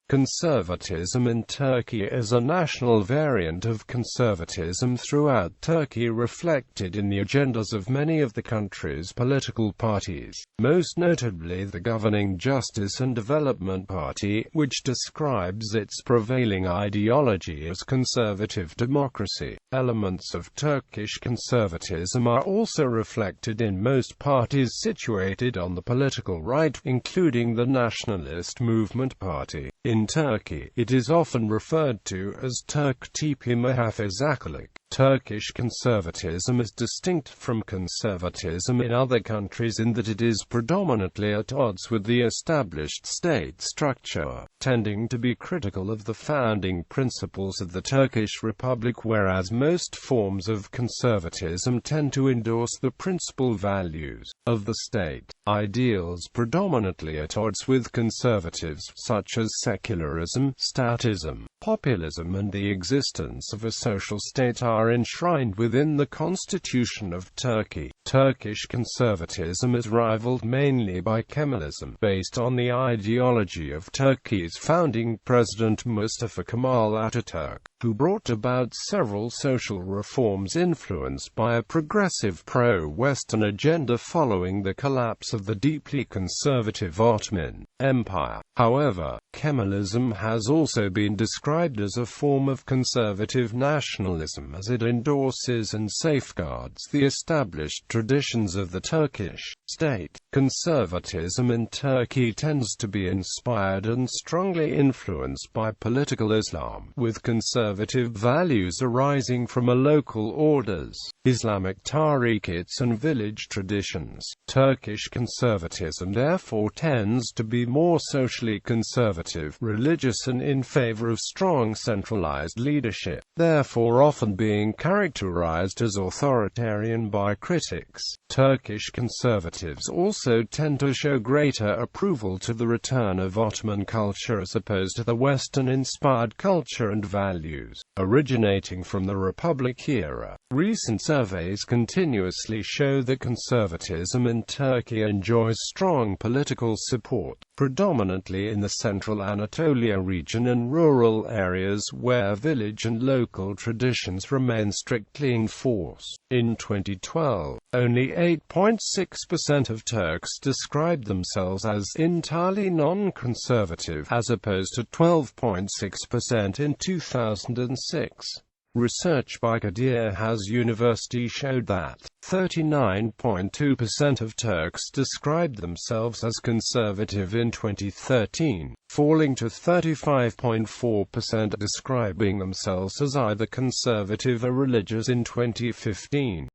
Conservatism in Turkey is a national variant of conservatism throughout Turkey, reflected in the agendas of many of the country's political parties, most notably the governing Justice and Development Party, which describes its prevailing ideology as conservative democracy. Elements of Turkish conservatism are also reflected in most parties situated on the political right, including the Nationalist movement party. In Turkey, it is often referred to as Türk tipi Muhafazakârlık. Turkish conservatism is distinct from conservatism in other countries in that it is predominantly at odds with the established state structure, tending to be critical of the founding principles of the Turkish Republic, whereas most forms of conservatism tend to endorse the principal values of the state. Ideals predominantly at odds with conservatives, such as secularism, statism, populism and the existence of a social state, are enshrined within the Constitution of Turkey. Turkish conservatism is rivaled mainly by Kemalism, based on the ideology of Turkey's founding president Mustafa Kemal Atatürk, who brought about several social reforms influenced by a progressive pro-Western agenda following the collapse of the deeply conservative Ottoman Empire. However, Kemalism has also been described as a form of conservative nationalism, as it endorses and safeguards the established traditions of the Turkish state. Conservatism in Turkey tends to be inspired and strongly influenced by political Islam, with conservative values arising from a local orders, Islamic tariqats and village traditions. Turkish conservatism therefore tends to be more socially conservative, religious and in favor of strong centralized leadership, therefore often being characterized as authoritarian by critics. Turkish conservatives also tend to show greater approval to the return of Ottoman culture as opposed to the Western-inspired culture and values originating from the Republic era. Recent surveys continuously show that conservatism in Turkey enjoys strong political support, predominantly in the central Anatolia region and rural areas where village and local traditions remain strictly in force. In 2012, only 8.6% of Turks described themselves as entirely non-conservative, as opposed to 12.6% in 2006. Research by Kadir Has University showed that 39.2% of Turks described themselves as conservative in 2013, falling to 35.4% describing themselves as either conservative or religious in 2015.